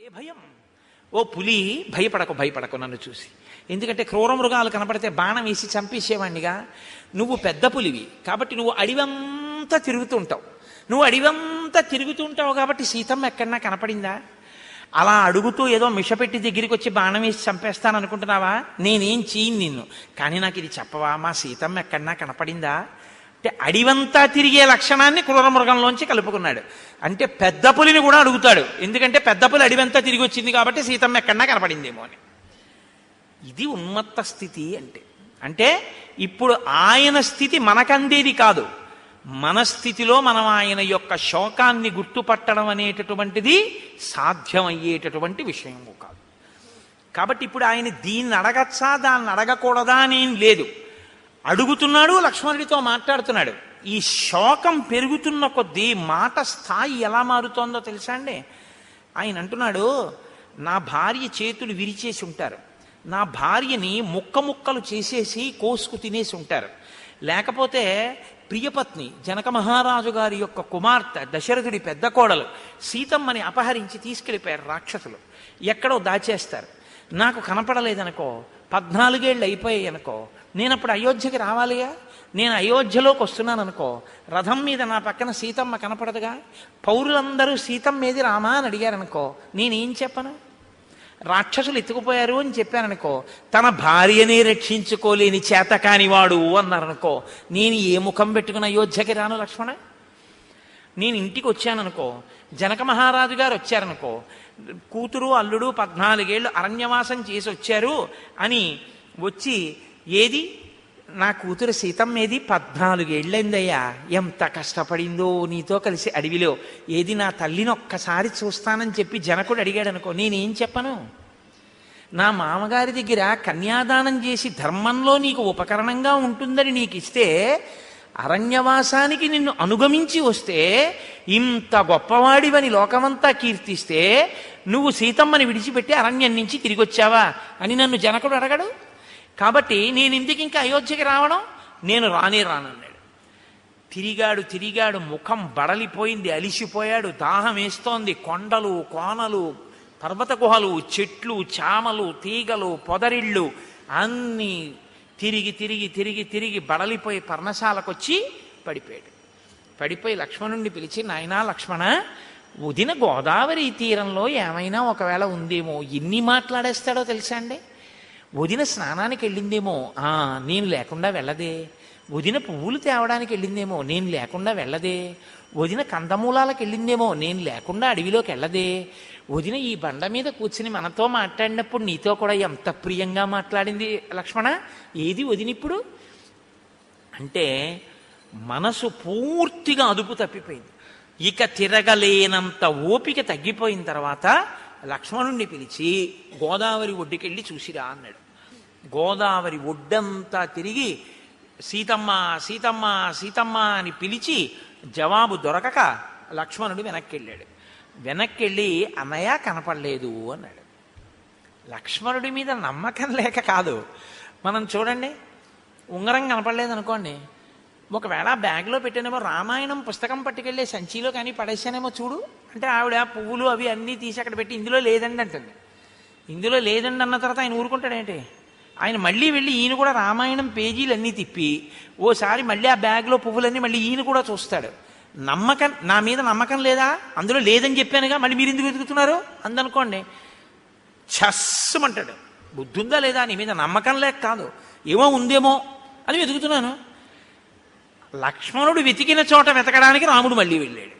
ఏ భయం? ఓ పులి, భయపడకు భయపడకు నన్ను చూసి. ఎందుకంటే క్రూర మృగాలు కనపడితే బాణం వేసి చంపేసేవాడినిగా. నువ్వు పెద్ద పులివి కాబట్టి నువ్వు అడివంతా తిరుగుతుంటావు. నువ్వు అడివంతా తిరుగుతుంటావు కాబట్టి సీతమ్మ ఎక్కడన్నా కనపడిందా? అలా అడుగుతూ ఏదో మిషపెట్టి దగ్గరికి వచ్చి బాణం వేసి చంపేస్తాను అనుకుంటున్నావా? నేనేం చేయను నిన్ను. కానీ నాకు ఇది చెప్పవా, మా సీతమ్మ ఎక్కడన్నా కనపడిందా అంటే అడివంతా తిరిగే లక్షణాన్ని క్రూర మృగంలోంచి కలుపుకున్నాడు. అంటే పెద్ద పులిని కూడా అడుగుతాడు. ఎందుకంటే పెద్ద పులి అడివంతా తిరిగి వచ్చింది కాబట్టి సీతమ్మ ఎక్కడన్నా కనపడిందేమో అని. ఇది ఉన్మత్త స్థితి అంటే. అంటే ఇప్పుడు ఆయన స్థితి మనకందేది కాదు. మన స్థితిలో మనం ఆయన యొక్క శోకాన్ని గుర్తుపట్టడం అనేటటువంటిది సాధ్యమయ్యేటటువంటి విషయము కాదు. కాబట్టి ఇప్పుడు ఆయన దీన్ని అడగచ్చా దాన్ని అడగకూడదా అనేం లేదు. అడుగుతున్నాడు, లక్ష్మణుడితో మాట్లాడుతున్నాడు. ఈ శోకం పెరుగుతున్న కొద్దీ మాట స్థాయి ఎలా మారుతోందో తెలుసా అండి? ఆయన అంటున్నాడు, నా భార్య చేతులు విరిచేసి ఉంటారు, నా భార్యని ముక్క ముక్కలు చేసేసి కోసుకు తినేసి ఉంటారు. లేకపోతే ప్రియపత్ని జనక మహారాజు గారి యొక్క కుమార్తె దశరథుడి పెద్ద కోడలు సీతమ్మని అపహరించి తీసుకెళ్ళిపోయారు రాక్షసులు. ఎక్కడో దాచేస్తారు. నాకు కనపడలేదనుకో, 14 ఏళ్ళు అయిపోయాయి అనుకో, నేను అప్పుడు అయోధ్యకి రావాలిగా. నేను అయోధ్యలోకి వస్తున్నాను అనుకో, రథం మీద నా పక్కన సీతమ్మ కనపడదుగా. పౌరులందరూ సీతమ్మ ఏది రామా అని అడిగారనుకో, నేనేం చెప్పను? రాక్షసులు ఎత్తుకుపోయారు అని చెప్పాననుకో, తన భార్యనే రక్షించుకోలేని చేతకానివాడు అన్నారనుకో, నేను ఏ ముఖం పెట్టుకుని అయోధ్యకి రాను లక్ష్మణ? నేను ఇంటికి వచ్చాననుకో, జనక మహారాజు గారు వచ్చారనుకో, కూతురు అల్లుడు 14 ఏళ్ళు అరణ్యవాసం చేసి వచ్చారు అని వచ్చి, ఏది నా కూతురు సీతమ్మ ఏది, 14 ఏళ్ళైందయ్యా, ఎంత కష్టపడిందో నీతో కలిసి అడవిలో, ఏది నా తల్లిని ఒక్కసారి చూస్తానని చెప్పి జనకుడు అడిగాడు అనుకో, నేనేం చెప్పను? నా మామగారి దగ్గర కన్యాదానం చేసి ధర్మంలో నీకు ఉపకరణంగా ఉంటుందని నీకు ఇస్తే, అరణ్యవాసానికి నిన్ను అనుగమించి వస్తే, ఇంత గొప్పవాడివని లోకమంతా కీర్తిస్తే, నువ్వు సీతమ్మని విడిచిపెట్టి అరణ్యం నుంచి తిరిగి వచ్చావా అని నన్ను జనకుడు అడగడు. కాబట్టి నేను ఇందుకు ఇంకా అయోధ్యకి రావడం, నేను రానే రానన్నాడు. తిరిగాడు, ముఖం బడలిపోయింది, అలిసిపోయాడు, దాహం వేస్తోంది. కొండలు, కోనలు, పర్వత గుహలు, చెట్లు, చామలు, తీగలు, పొదరిళ్ళు అన్నీ తిరిగి బడలిపోయి పర్ణశాలకొచ్చి పడిపోయి లక్ష్మణుణ్ణి పిలిచి, నాయనా లక్ష్మణ, ఉదిన గోదావరి తీరంలో ఏమైనా ఒకవేళ ఉందేమో. ఎన్ని మాట్లాడేస్తాడో తెలుసా అండి? వదిన స్నానానికి వెళ్ళిందేమో, నేను లేకుండా వెళ్ళదే. వదిన పువ్వులు తేవడానికి వెళ్ళిందేమో, నేను లేకుండా వెళ్ళదే. వదిన కందమూలాలకు వెళ్ళిందేమో, నేను లేకుండా అడవిలోకి వెళ్ళదే. వదిన ఈ బండ మీద కూర్చుని మనతో మాట్లాడినప్పుడు నీతో కూడా ఎంత ప్రియంగా మాట్లాడింది లక్ష్మణ, ఏది వదిన ఇప్పుడు అంటే మనసు పూర్తిగా అదుపు తప్పిపోయింది. ఇక తిరగలేనంత ఓపిక తగ్గిపోయిన తర్వాత లక్ష్మణుణ్ణి పిలిచి, గోదావరి ఒడ్డుకెళ్ళి చూసిరా అన్నాడు. గోదావరి ఒడ్డంతా తిరిగి సీతమ్మ సీతమ్మ సీతమ్మ అని పిలిచి జవాబు దొరకక లక్ష్మణుడు వెనక్కెళ్ళి అన్నయ్య కనపడలేదు అన్నాడు. లక్ష్మణుడి మీద నమ్మకం లేక కాదు. మనం చూడండి, ఉంగరం కనపడలేదు అనుకోండి, ఒకవేళ బ్యాగ్లో పెట్టానేమో, రామాయణం పుస్తకం పట్టుకెళ్ళే సంచిలో కానీ పడేసానేమో చూడు అంటే, ఆవిడ పువ్వులు అవి అన్నీ తీసి అక్కడ పెట్టి ఇందులో లేదండి అంటుంది. ఇందులో లేదండి అన్న తర్వాత ఆయన ఊరుకుంటాడేంటి? ఆయన మళ్ళీ వెళ్ళి ఈయన కూడా రామాయణం పేజీలు అన్నీ తిప్పి ఓసారి మళ్ళీ ఆ బ్యాగ్లో పువ్వులన్నీ మళ్ళీ ఈయన కూడా చూస్తాడు. నా మీద నమ్మకం లేదా? అందులో లేదని చెప్పానుగా, మళ్ళీ మీరు ఎందుకు వెతుకుతున్నారు అందనుకోండి, ఛస్సుమంటాడు. బుద్ధి ఉందా లేదా? నీ మీద నమ్మకం లేక కాదు, ఏమో ఉందేమో అని వెతుకుతున్నాను. లక్ష్మణుడు వెతికిన చోట వెతకడానికి రాముడు మళ్ళీ వెళ్ళాడు.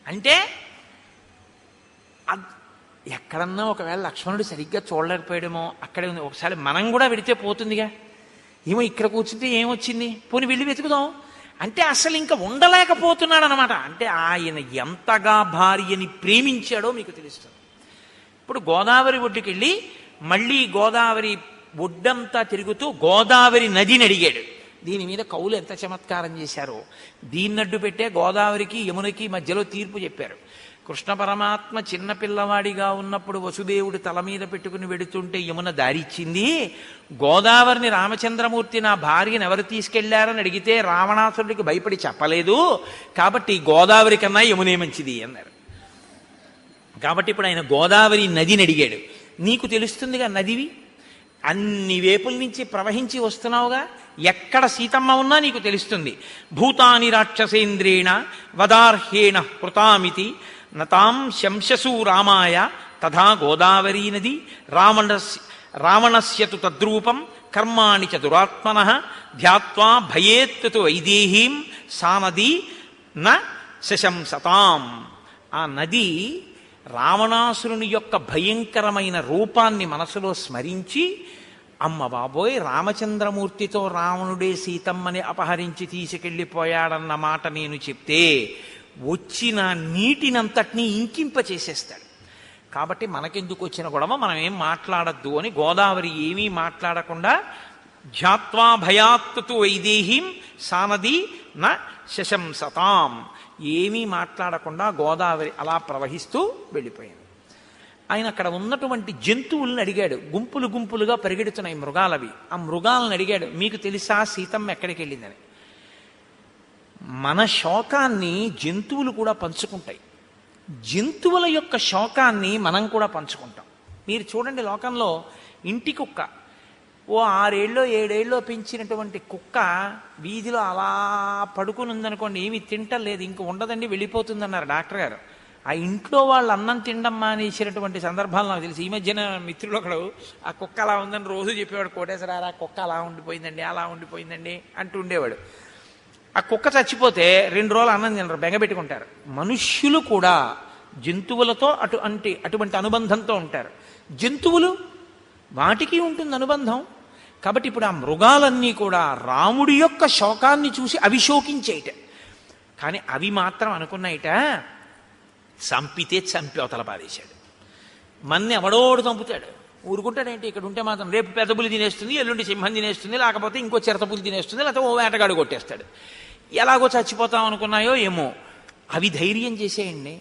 అంటే ఎక్కడన్నా ఒకవేళ లక్ష్మణుడు సరిగ్గా చూడలేకపోయాడేమో, అక్కడే ఉంది. ఒకసారి మనం కూడా వెడితే పోతుందిగా, ఏమో ఇక్కడ కూర్చుంటే ఏమొచ్చింది, పోనీ వెళ్ళి వెతుకుదాం అంటే అసలు ఇంకా ఉండలేకపోతున్నాడు అనమాట. అంటే ఆయన ఎంతగా భార్యని ప్రేమించాడో మీకు తెలుస్తుంది. ఇప్పుడు గోదావరి ఒడ్డుకెళ్ళి మళ్ళీ గోదావరి ఒడ్డంతా తిరుగుతూ గోదావరి నదిని అడిగాడు. దీని మీద కవులు ఎంత చమత్కారం చేశారో. దీన్నడ్డు పెట్టే గోదావరికి యమునకి మధ్యలో తీర్పు చెప్పారు. కృష్ణ పరమాత్మ చిన్నపిల్లవాడిగా ఉన్నప్పుడు వసుదేవుడు తల మీద పెట్టుకుని వెడుతుంటే యమున దారిచ్చింది. గోదావరిని రామచంద్రమూర్తి నా భార్యను ఎవరు తీసుకెళ్లారని అడిగితే రావణాసురుడికి భయపడి చెప్పలేదు, కాబట్టి గోదావరి కన్నా యమునే మంచిది అన్నారు. కాబట్టి ఇప్పుడు ఆయన గోదావరి నదిని అడిగాడు. నీకు తెలుస్తుందిగా నదివి, అన్ని వేపుల నుంచి ప్రవహించి వస్తున్నావుగా, ఎక్కడ సీతమ్మ ఉన్నా నీకు తెలుస్తుంది. భూతాని రాక్షసేంద్రేణ వదార్హేణ కృతామితి నతాం శంశసు రామాయ తథా గోదావరీ నది రావణస్యతు తద్రూపం కర్మాణి చ దురాత్మనః ధ్యాత్వా భయేత్తు వైదేహీం సా నదీ న శశంసతాం. ఆ నది రావణాసురుని యొక్క భయంకరమైన రూపాన్ని మనసులో స్మరించి, అమ్మ బాబోయ్, రామచంద్రమూర్తితో రావణుడే సీతమ్మని అపహరించి తీసుకెళ్ళిపోయాడన్న మాట నేను చెప్తే వచ్చిన నీటినంతటినీ ఇంకింపచేసేస్తాడు. కాబట్టి మనకెందుకు వచ్చిన గొడవ, మనం ఏం మాట్లాడద్దు అని గోదావరి ఏమీ మాట్లాడకుండా ధ్యాత్వా భయాత్తు వైదేహీం సానది న శశంసతాం, ఏమీ మాట్లాడకుండా గోదావరి అలా ప్రవహిస్తూ వెళ్ళిపోయింది. ఆయన అక్కడ ఉన్నటువంటి జంతువులను అడిగాడు. గుంపులు గుంపులుగా పరిగెడుతున్నాయి మృగాలవి. ఆ మృగాలను అడిగాడు, మీకు తెలుసా సీతమ్మ ఎక్కడికి వెళ్ళిందని. మన శోకాన్ని జంతువులు కూడా పంచుకుంటాయి, జంతువుల యొక్క శోకాన్ని మనం కూడా పంచుకుంటాం. మీరు చూడండి, లోకంలో ఇంటి కుక్క, ఓ 6 ఏళ్ళో 7 ఏళ్ళో పెంచినటువంటి కుక్క వీధిలో అలా పడుకుని ఉందనుకోండి, ఏమి తింటలేదు, ఇంక ఉండదండి, వెళ్ళిపోతుందన్నారు డాక్టర్ గారు. ఆ ఇంట్లో వాళ్ళు అన్నం తినడం మానేసినటువంటి సందర్భాలు నాకు తెలిసి. ఈ మధ్యన మిత్రులు ఒకడు ఆ కుక్క అలా ఉందని రోజు చెప్పేవాడు, కోటేశ్వరారా కుక్క అలా ఉండిపోయిందండి అలా ఉండిపోయిందండి అంటూ ఉండేవాడు. ఆ కుక్క చచ్చిపోతే 2 రోజులు అన్నం తినరు, బెంగపెట్టుకుంటారు. మనుష్యులు కూడా జంతువులతో అటువంటి అనుబంధంతో ఉంటారు. జంతువులు వాటికి ఉంటుంది అనుబంధం. కాబట్టి ఇప్పుడు ఆ మృగాలన్నీ కూడా రాముడి యొక్క శోకాన్ని చూసి అవి శోకించేయట. కానీ అవి మాత్రం అనుకున్నాయిట, చంపితే చంపి అవతల పారేశాడు. మన్ని ఎవడోడు చంపుతాడు, ఊరుకుంటాడేంటి? ఇక్కడ ఉంటే మాత్రం రేపు పెద్దపులి తినేస్తుంది, ఎల్లుండి సింహం తినేస్తుంది, లేకపోతే ఇంకో చిరతపులి తినేస్తుంది, లేకపోతే ఓ వేటగాడు కొట్టేస్తాడు. ఎలాగో చచ్చిపోతాం అనుకున్నాయో ఏమో, అవి ధైర్యం చేసేయండి.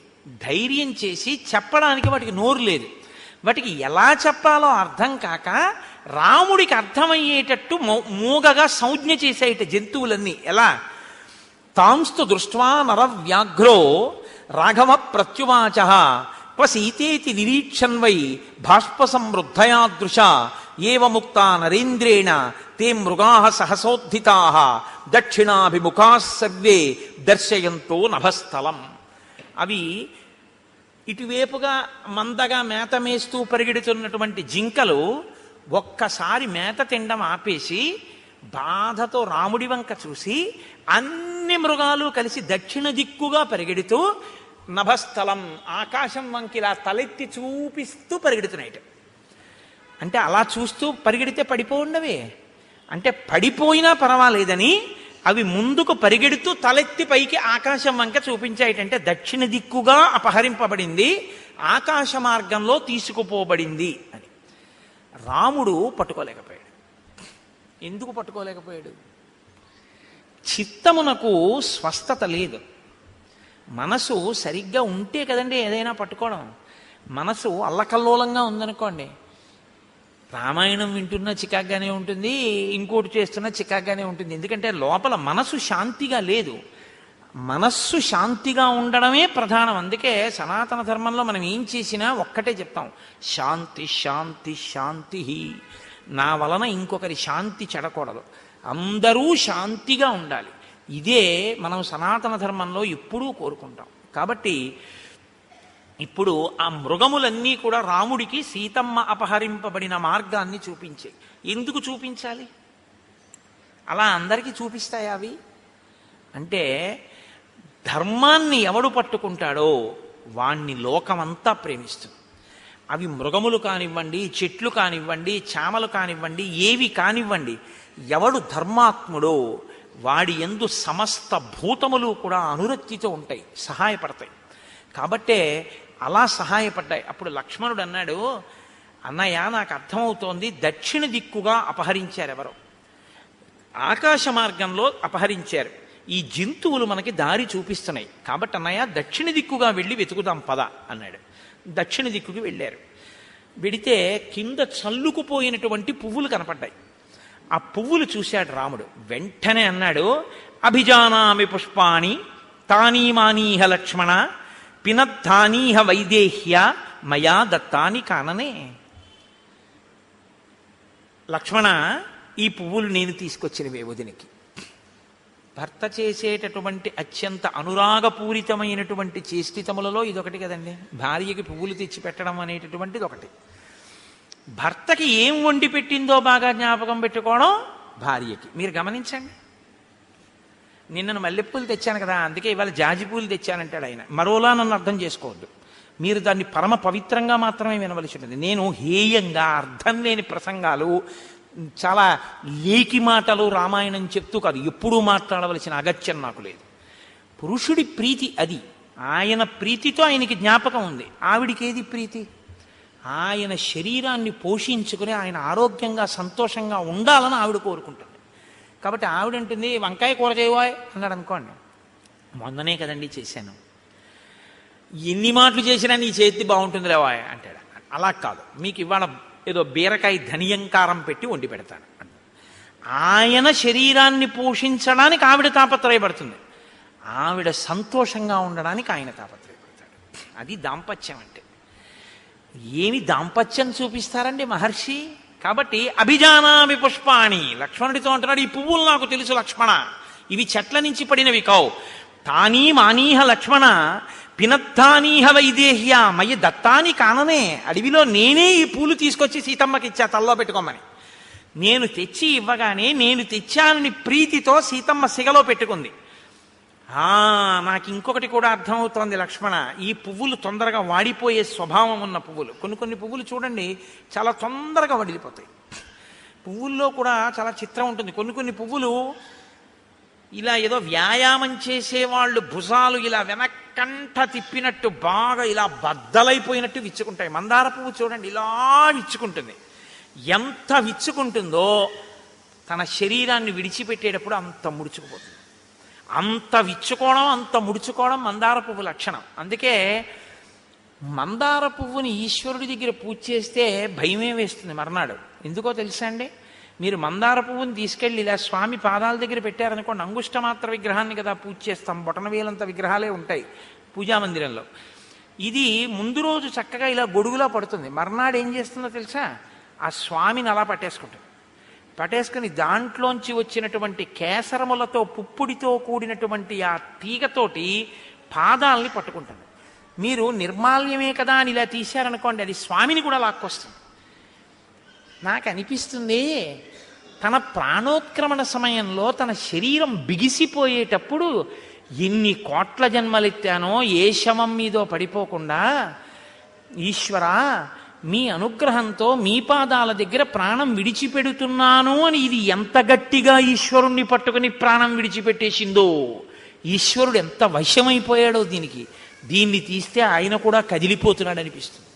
ధైర్యం చేసి చెప్పడానికి వాటికి నోరు లేదు. వాటికి ఎలా చెప్పాలో అర్థం కాక రాముడికి అర్థమయ్యేటట్టు మూగగా సంజ్ఞ చేసేట జంతువులన్నీ. ఎలా? తాంస్తు దృష్ట్వా నరవ్యాఘ్రో రాఘవ ప్రత్యువాచ క్వ సీతేతి నిరీక్షన్ వై బాష్ప సమృద్ధయాదృశ ఏవ ముక్తా నరేంద్రేణ తే మృగా సహసోద్ధితా దక్షిణాభిముఖా సర్వే దర్శయంతో నభస్థలం. అవి ఇటువైపుగా మందగా మేత మేస్తూ పరిగెడుతున్నటువంటి జింకలు ఒక్కసారి మేత తినడం ఆపేసి బాధతో రాముడి వంక చూసి అన్ని మృగాలు కలిసి దక్షిణ దిక్కుగా పరిగెడుతూ నభస్థలం, ఆకాశం వంకిలా తలెత్తి చూపిస్తూ పరిగెడుతున్నాయి. అంటే అలా చూస్తూ పరిగెడితే పడిపోండవే, అంటే పడిపోయినా పర్వాలేదని అవి ముందుకు పరిగెడుతూ తలెత్తి పైకి ఆకాశం వంక చూపించాయిటంటే దక్షిణ దిక్కుగా అపహరింపబడింది, ఆకాశ మార్గంలో తీసుకుపోబడింది అని. రాముడు పట్టుకోలేకపోయాడు. ఎందుకు పట్టుకోలేకపోయాడు? చిత్తమునకు స్వస్థత లేదు. మనసు సరిగ్గా ఉంటే కదండి ఏదైనా పట్టుకోవడం. మనసు అల్లకల్లోలంగా ఉందనుకోండి, రామాయణం వింటున్నా చికాగ్గానే ఉంటుంది, ఇంకోటి చేస్తున్నా చికాగ్గానే ఉంటుంది. ఎందుకంటే లోపల మనసు శాంతిగా లేదు. మనస్సు శాంతిగా ఉండడమే ప్రధానం. అందుకే సనాతన ధర్మంలో మనం ఏం చేసినా ఒక్కటే చెప్తాం, శాంతి శాంతి శాంతి. నా వలన ఇంకొకరి శాంతి చెడకూడదు, అందరూ శాంతిగా ఉండాలి. ఇదే మనం సనాతన ధర్మంలో ఎప్పుడూ కోరుకుంటాం. కాబట్టి ఇప్పుడు ఆ మృగములన్నీ కూడా రాముడికి సీతమ్మ అపహరింపబడిన మార్గాన్ని చూపించాయి. ఎందుకు చూపించాలి? అలా అందరికీ చూపిస్తాయి అవి. అంటే ధర్మాన్ని ఎవడు పట్టుకుంటాడో వాణ్ణి లోకమంతా ప్రేమిస్తుంది. అవి మృగములు కానివ్వండి, చెట్లు కానివ్వండి, చామలు కానివ్వండి, ఏవి కానివ్వండి, ఎవడు ధర్మాత్ముడో వాడి యందు సమస్త భూతములు కూడా అనురక్తితో ఉంటాయి, సహాయపడతాయి. కాబట్టే అలా సహాయపడ్డాయి. అప్పుడు లక్ష్మణుడు అన్నాడు, అన్నయ్య నాకు అర్థమవుతోంది, దక్షిణ దిక్కుగా అపహరించారు ఎవరో, ఆకాశ మార్గంలో అపహరించారు. ఈ జంతువులు మనకి దారి చూపిస్తున్నాయి కాబట్టి అన్నయ్య దక్షిణ దిక్కుగా వెళ్ళి వెతుకుదాం పద అన్నాడు. దక్షిణ దిక్కుకి వెళ్ళారు. వెడితే కింద చల్లుకుపోయినటువంటి పువ్వులు కనపడ్డాయి. ఆ పువ్వులు చూశాడు రాముడు. వెంటనే అన్నాడు, అభిజానామి పుష్పాణి తానీమానీహ లక్ష్మణ పినద్ధానీహ వైదేహ్య మయా దత్తాని కాననే. లక్ష్మణ, ఈ పువ్వులు నేను తీసుకొచ్చినవే వదినికి. భర్త చేసేటటువంటి అత్యంత అనురాగపూరితమైనటువంటి చేష్టితములలో ఇదొకటి కదండి. భార్యకి పువ్వులు తెచ్చి పెట్టడం అనేటటువంటిది ఒకటి. భర్తకి ఏం వండి పెట్టిందో బాగా జ్ఞాపకం పెట్టుకోవడం భార్యకి. మీరు గమనించండి, నిన్నను మల్లెపూలు తెచ్చాను కదా, అందుకే ఇవాళ జాజిపూలు తెచ్చానంటాడు ఆయన. మరోలా నన్ను అర్థం చేసుకోవద్దు. మీరు దాన్ని పరమ పవిత్రంగా మాత్రమే వినవలసి ఉంటుంది. నేను హేయంగా అర్థం లేని ప్రసంగాలు, చాలా లేకి మాటలు రామాయణం చెప్తూ కాదు, ఎప్పుడూ మాట్లాడవలసిన అగత్యం నాకు లేదు. పురుషుడి ప్రీతి అది. ఆయన ప్రీతితో ఆయనకి జ్ఞాపకం ఉంది. ఆవిడికి ఏది ప్రీతి? ఆయన శరీరాన్ని పోషించుకుని ఆయన ఆరోగ్యంగా సంతోషంగా ఉండాలని ఆవిడ కోరుకుంటుంది. కాబట్టి ఆవిడంటుంది, వంకాయ కూర చేయవాయ్ అన్నాడు అనుకోండి, మొన్ననే కదండి చేశాను, ఎన్ని మాటలు చేసినా నీ చేతి బాగుంటుంది లేవాయ్ అంటాడు. అలా కాదు, మీకు ఇవాళ ఏదో బీరకాయ ధనియంకారం పెట్టి వండి పెడతాను. ఆయన శరీరాన్ని పోషించడానికి ఆవిడ తాపత్రయపడుతుంది, ఆవిడ సంతోషంగా ఉండడానికి ఆయన తాపత్రయపడతాడు. అది దాంపత్యం అంటే. ఏమి దాంపత్యం చూపిస్తారండి మహర్షి? కాబట్టి అభిజానామి పుష్పాణి, లక్ష్మణుడితో అంటున్నాడు, ఈ పువ్వులు నాకు తెలుసు లక్ష్మణ, ఇవి చెట్ల నుంచి పడినవి కావు. తానీ మానీహ లక్ష్మణ పినద్ధానీహ వైదేహ్య మయ దత్తాని కాననే. అడవిలో నేనే ఈ పూలు తీసుకొచ్చి సీతమ్మకి ఇచ్చా తల్లో పెట్టుకోమని. నేను తెచ్చి ఇవ్వగానే నేను తెచ్చానని ప్రీతితో సీతమ్మ సిగలో పెట్టుకుంది. నాకు ఇంకొకటి కూడా అర్థమవుతోంది లక్ష్మణ, ఈ పువ్వులు తొందరగా వాడిపోయే స్వభావం ఉన్న పువ్వులు. కొన్ని పువ్వులు చూడండి చాలా తొందరగా వడిలిపోతాయి. పువ్వుల్లో కూడా చాలా చిత్రం ఉంటుంది. కొన్ని పువ్వులు ఇలా ఏదో వ్యాయామం చేసేవాళ్ళు భుజాలు ఇలా వెనక్కంట తిప్పినట్టు బాగా ఇలా బద్దలైపోయినట్టు విచ్చుకుంటాయి. మందార పువ్వు చూడండి ఇలా విచ్చుకుంటుంది. ఎంత విచ్చుకుంటుందో తన శరీరాన్ని విడిచిపెట్టేటప్పుడు అంత ముడుచుకుపోతుంది. అంత విచ్చుకోవడం అంత ముడుచుకోవడం మందార పువ్వు లక్షణం. అందుకే మందార పువ్వుని ఈశ్వరుడి దగ్గర పూజ చేస్తే భయమే వేస్తుంది మర్నాడు. ఎందుకో తెలుసా అండి? మీరు మందార పువ్వుని తీసుకెళ్ళి ఇలా స్వామి పాదాల దగ్గర పెట్టారనుకోండి, అంగుష్టమాత్ర విగ్రహాన్ని కదా పూజ చేస్తాం, బొటనవేలంత విగ్రహాలే ఉంటాయి పూజామందిరంలో. ఇది ముందు రోజు చక్కగా ఇలా గొడుగులా పడుతుంది. మర్నాడు ఏం చేస్తుందో తెలుసా? ఆ స్వామిని అలా పట్టేసుకుని దాంట్లోంచి వచ్చినటువంటి కేసరములతో పుప్పుడితో కూడినటువంటి ఆ తీగతోటి పాదాలని పట్టుకుంటుంది. మీరు నిర్మాల్యమే కదా అని ఇలా తీశారనుకోండి, అది స్వామిని కూడా లాక్కొస్తుంది. నాకు అనిపిస్తుంది, తన ప్రాణోత్క్రమణ సమయంలో తన శరీరం బిగిసిపోయేటప్పుడు ఎన్ని కోట్ల జన్మలెత్తానో ఏ శవం మీదో పడిపోకుండా, ఈశ్వరా మీ అనుగ్రహంతో మీ పాదాల దగ్గర ప్రాణం విడిచిపెడుతున్నాను అని ఇది ఎంత గట్టిగా ఈశ్వరుణ్ణి పట్టుకుని ప్రాణం విడిచిపెట్టేసిందో, ఈశ్వరుడు ఎంత వశమైపోయాడో దీనికి. దీన్ని తీస్తే ఆయన కూడా కదిలిపోతున్నాడు అనిపిస్తుంది.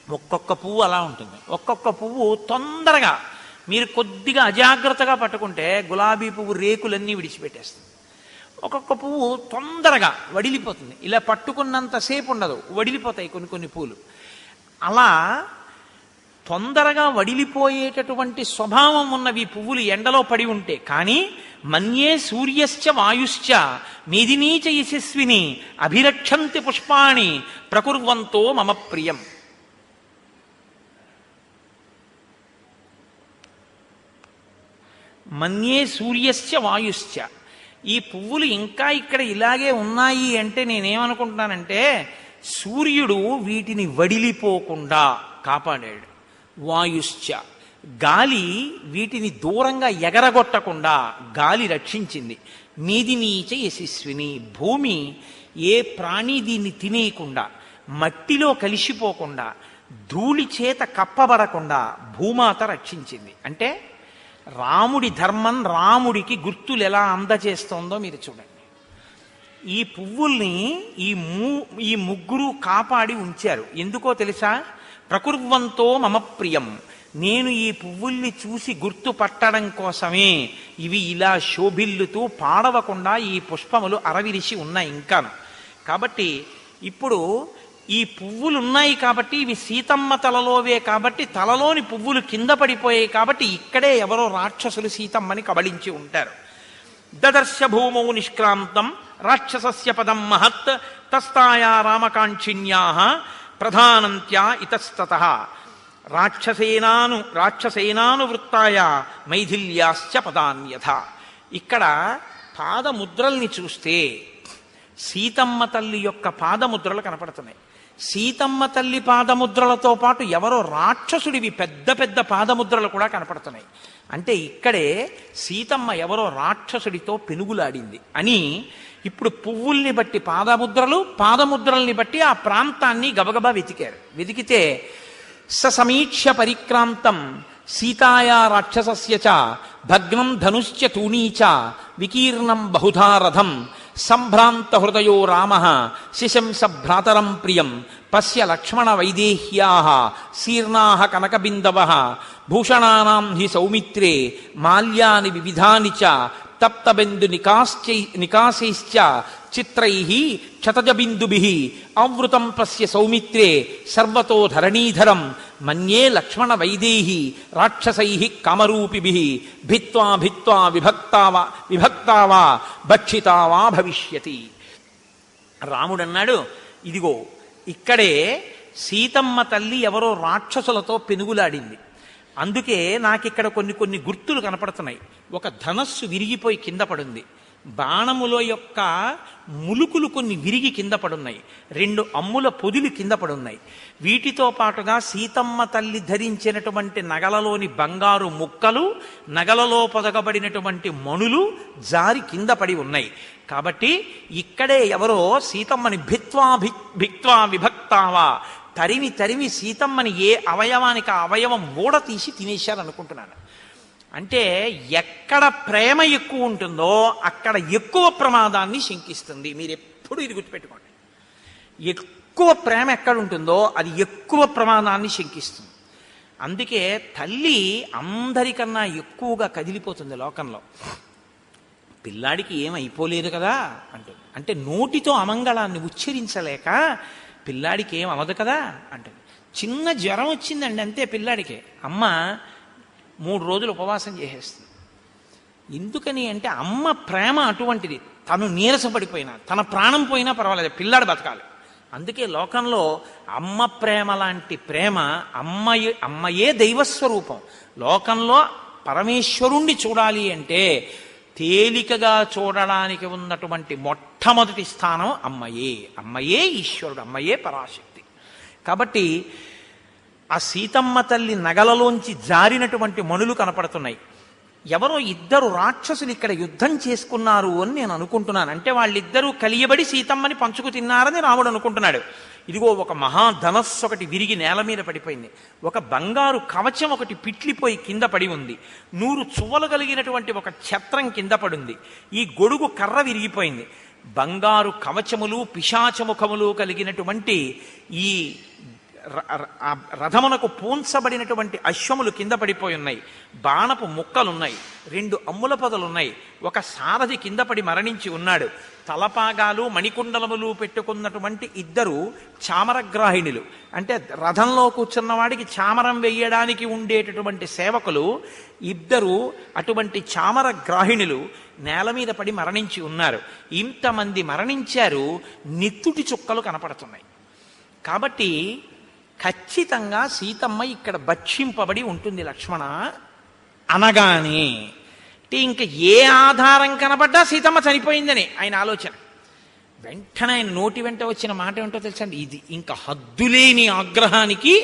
ఒక్కొక్క పువ్వు అలా ఉంటుంది. ఒక్కొక్క పువ్వు తొందరగా మీరు కొద్దిగా అజాగ్రత్తగా పట్టుకుంటే గులాబీ పువ్వు రేకులన్నీ విడిచిపెట్టేస్తుంది. ఒక్కొక్క పువ్వు తొందరగా వడిలిపోతుంది. ఇలా పట్టుకున్నంతసేపు ఉండదు, వడిలిపోతాయి కొన్ని పూలు. అలా తొందరగా వడిలిపోయేటటువంటి స్వభావం ఉన్నవి పువ్వులు ఎండలో పడి ఉంటే. కానీ మన్యే సూర్యశ్చ వాయుశ్చ మేదినీచ యశస్విని అభిరక్షంతి పుష్పాణి ప్రకుర్వంతో మమ ప్రియం. మన్యే సూర్యశ్చ వాయుశ్చ. ఈ పువ్వులు ఇంకా ఇక్కడ ఇలాగే ఉన్నాయి అంటే నేనేమనుకుంటున్నానంటే, సూర్యుడు వీటిని వడిలిపోకుండా కాపాడాడు. వాయుశ్చ, గాలి వీటిని దూరంగా ఎగరగొట్టకుండా గాలి రక్షించింది. మేదినీచ యశస్విని, భూమి ఏ ప్రాణి దీన్ని తినేయకుండా, మట్టిలో కలిసిపోకుండా, ధూళి చేత కప్పబడకుండా భూమాత రక్షించింది. అంటే రాముడి ధర్మం రాముడికి గుర్తులు ఎలా అందజేస్తోందో మీరు చూడండి. ఈ పువ్వుల్ని ఈ ముగ్గురు కాపాడి ఉంచారు. ఎందుకో తెలుసా? ప్రకుర్వంతో మమ ప్రియం. నేను ఈ పువ్వుల్ని చూసి గుర్తుపట్టడం కోసమే ఇవి ఇలా శోభిల్లుతూ పాడవకుండా ఈ పుష్పములు అరవిరిసి ఉన్నాయి ఇంకాను. కాబట్టి ఇప్పుడు ఈ పువ్వులు ఉన్నాయి కాబట్టి, ఇవి సీతమ్మ తలలోవే కాబట్టి, తలలోని పువ్వులు కింద పడిపోయాయి కాబట్టి ఇక్కడే ఎవరో రాక్షసులు సీతమ్మని కబళించి ఉంటారు. దదర్శ భూమౌ నిష్క్రాంతం రాక్షసస్య పదం మహత్ తస్తాయా రామకాంక్షిణ్యా ప్రధానంత్యా ఇతస్తతః రాక్షసేనానువృత్తాయ మైథిల్యాశ్చ పదాన్యథ. ఇక్కడ పాదముద్రల్ని చూస్తే సీతమ్మ తల్లి యొక్క పాదముద్రలు కనపడుతున్నాయి. సీతమ్మ తల్లి పాదముద్రలతో పాటు ఎవరో రాక్షసుడివి పెద్ద పెద్ద పాదముద్రలు కూడా కనపడుతున్నాయి. అంటే ఇక్కడే సీతమ్మ ఎవరో రాక్షసుడితో పెనుగులాడింది అని ఇప్పుడు పువ్వుల్ని బట్టి పాదముద్రల్ని బట్టి ఆ ప్రాంతాన్ని గబగబా వెతికారు. వెతికితే సమీక్ష్య పరిక్రాంతం సీతాయా రాక్షసస్య చ భగ్నం ధనుశ్చ తూణీచ వికీర్ణం బహుధా రథం సంభ్రాంత హృదయో రామ శిశంస భ్రాతరం ప్రియం పశ్య లక్ష్మణ వైదేహ్యా శీర్ణా కనకబిందవ భూషణానాం హి సౌమిత్రే మాల్యాని వివిధాని చ తప్తబిందు నికాశైశ్చ చిత్రై క్షతజబిందుభి ఆవృతం పశ్య సౌమిత్రే సర్వతో ధరణీధరం మన్యే లక్ష్మణ వైదేహి రాక్షసై కామరూపిభి భిత్వా భిత్వా విభక్తావా భక్షితావా భవిష్యతి. రాముడన్నాడు, ఇదిగో ఇక్కడే సీతమ్మ తల్లి ఎవరో రాక్షసులతో పెనుగులాడింది. అందుకే నాకిక్కడ కొన్ని గుర్తులు కనపడుతున్నాయి. ఒక ధనస్సు విరిగిపోయి కింద పడుంది. బాణముల యొక్క ములుకులు కొన్ని విరిగి కింద పడున్నాయి. 2 అమ్ముల పొదులు కింద పడున్నాయి. వీటితో పాటుగా సీతమ్మ తల్లి ధరించినటువంటి నగలలోని బంగారు ముక్కలు, నగలలో పొదగబడినటువంటి మణులు జారి కింద పడి ఉన్నాయి. కాబట్టి ఇక్కడే ఎవరో సీతమ్మని భిక్త్వా విభక్తావా తరిమి సీతమ్మని ఏ అవయవానికి ఆ అవయవం మూడ తీసి తినేశారనుకుంటున్నాను. అంటే ఎక్కడ ప్రేమ ఎక్కువ ఉంటుందో అక్కడ ఎక్కువ ప్రమాదాన్ని శంకిస్తుంది. మీరు ఎప్పుడు ఇది గుర్తుపెట్టుకోండి. ఎక్కువ ప్రేమ ఎక్కడ ఉంటుందో అది ఎక్కువ ప్రమాదాన్ని శంకిస్తుంది. అందుకే తల్లి అందరికన్నా ఎక్కువగా కదిలిపోతుంది లోకంలో. పిల్లాడికి ఏమైపోలేదు కదా అంటుంది. అంటే నోటితో అమంగళాన్ని ఉచ్చరించలేక పిల్లాడికి ఏం అవదు కదా అంటుంది. చిన్న జ్వరం వచ్చిందండి అంతే పిల్లాడికి, అమ్మ 3 రోజులు ఉపవాసం చేసేస్తుంది. ఎందుకని అంటే అమ్మ ప్రేమ అటువంటిది. తను నీరసపడిపోయినా, తన ప్రాణం పోయినా పర్వాలేదు, పిల్లాడు బతకాలి. అందుకే లోకంలో అమ్మ ప్రేమ లాంటి ప్రేమ, అమ్మయే దైవస్వరూపం. లోకంలో పరమేశ్వరుణ్ణి చూడాలి అంటే తేలికగా చూడడానికి ఉన్నటువంటి మొట్టమొదటి స్థానం అమ్మయే ఈశ్వరుడు, అమ్మయే పరాశక్తి. కాబట్టి ఆ సీతమ్మ తల్లి నగలలోంచి జారినటువంటి మణులు కనపడుతున్నాయి. ఎవరో 2 రాక్షసులు ఇక్కడ యుద్ధం చేసుకున్నారు అని నేను అనుకుంటున్నాను. అంటే వాళ్ళిద్దరూ కలియబడి సీతమ్మని పంచుకు తిన్నారని రాముడు అనుకుంటున్నాడు. ఇదిగో ఒక మహాధనస్సు ఒకటి విరిగి నేల మీద పడిపోయింది. ఒక బంగారు కవచం ఒకటి పిట్లిపోయి కింద పడి ఉంది. 100 చువ్వలు కలిగినటువంటి ఒక ఛత్రం కింద పడింది. ఈ గొడుగు కర్ర విరిగిపోయింది. బంగారు కవచములు పిశాచముఖములు కలిగినటువంటి ఈ రథమునకు పూంచబడినటువంటి అశ్వములు కింద పడిపోయి ఉన్నాయి. బాణపు ముక్కలున్నాయి. 2 అమ్ముల పొదలున్నాయి. ఒక సారథి కింద పడి మరణించి ఉన్నాడు. తలపాగాలు మణికుండలములు పెట్టుకున్నటువంటి 2 చామరగ్రాహిణులు, అంటే రథంలో కూర్చున్న వాడికి చామరం వేయడానికి ఉండేటటువంటి సేవకులు 2 అటువంటి చామరగ్రాహిణులు నేల మీద పడి మరణించి ఉన్నారు. ఇంతమంది మరణించారు. నెత్తుటి చుక్కలు కనపడుతున్నాయి. కాబట్టి ఖచ్చితంగా సీతమ్మ ఇక్కడ భక్షింపబడి ఉంటుంది లక్ష్మణ అనగానే, అంటే ఇంక ఏ ఆధారం కనబడ్డా సీతమ్మ చనిపోయిందని ఆయన ఆలోచన. వెంటనే ఆయన నోటి వెంట వచ్చిన మాట ఏమిటో తెలుసండి, ఇది ఇంకా హద్దులేని ఆగ్రహానికి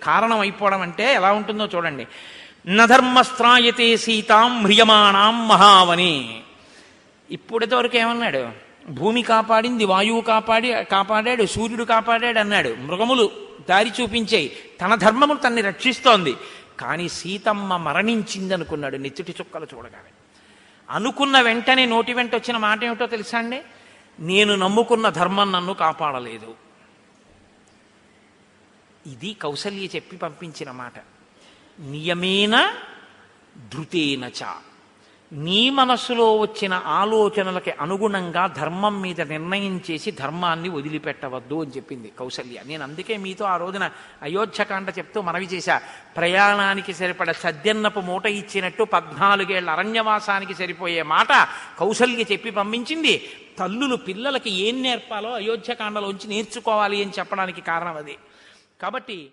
కారణం అయిపోవడం అంటే ఎలా ఉంటుందో చూడండి. నధర్మస్త్రాయతే సీతాం హ్రియమాణాం మహావని. ఇప్పుడితవరకు ఏమన్నాడు? భూమి కాపాడింది, వాయువు కాపాడాడు, సూర్యుడు కాపాడాడు అన్నాడు. మృగములు దారి చూపించాయి, తన ధర్మములు తన్ని రక్షిస్తోంది. కానీ సీతమ్మ మరణించింది అనుకున్నాడు నెత్తుటి చుక్కలు చూడగానే. అనుకున్న వెంటనే నోటి వెంట వచ్చిన మాట ఏమిటో తెలుసా అండి? నేను నమ్ముకున్న ధర్మం నన్ను కాపాడలేదు. ఇది కౌసల్య చెప్పి పంపించిన మాట. నియమేన ధృతేన చ. నీ మనస్సులో వచ్చిన ఆలోచనలకి అనుగుణంగా ధర్మం మీద నిర్ణయం చేసి ధర్మాన్ని వదిలిపెట్టవద్దు అని చెప్పింది కౌసల్య. నేను అందుకే మీతో ఆ రోజున అయోధ్యకాండ చెప్తూ మనవి చేశా. ప్రయాణానికి సరిపడ సద్యన్నపు మూట ఇచ్చినట్టు 14 ఏళ్ల అరణ్యవాసానికి సరిపోయే మాట కౌసల్య చెప్పి పంపించింది. తల్లులు పిల్లలకి ఏం నేర్పాలో అయోధ్యకాండలోంచి నేర్చుకోవాలి అని చెప్పడానికి కారణం అది. కాబట్టి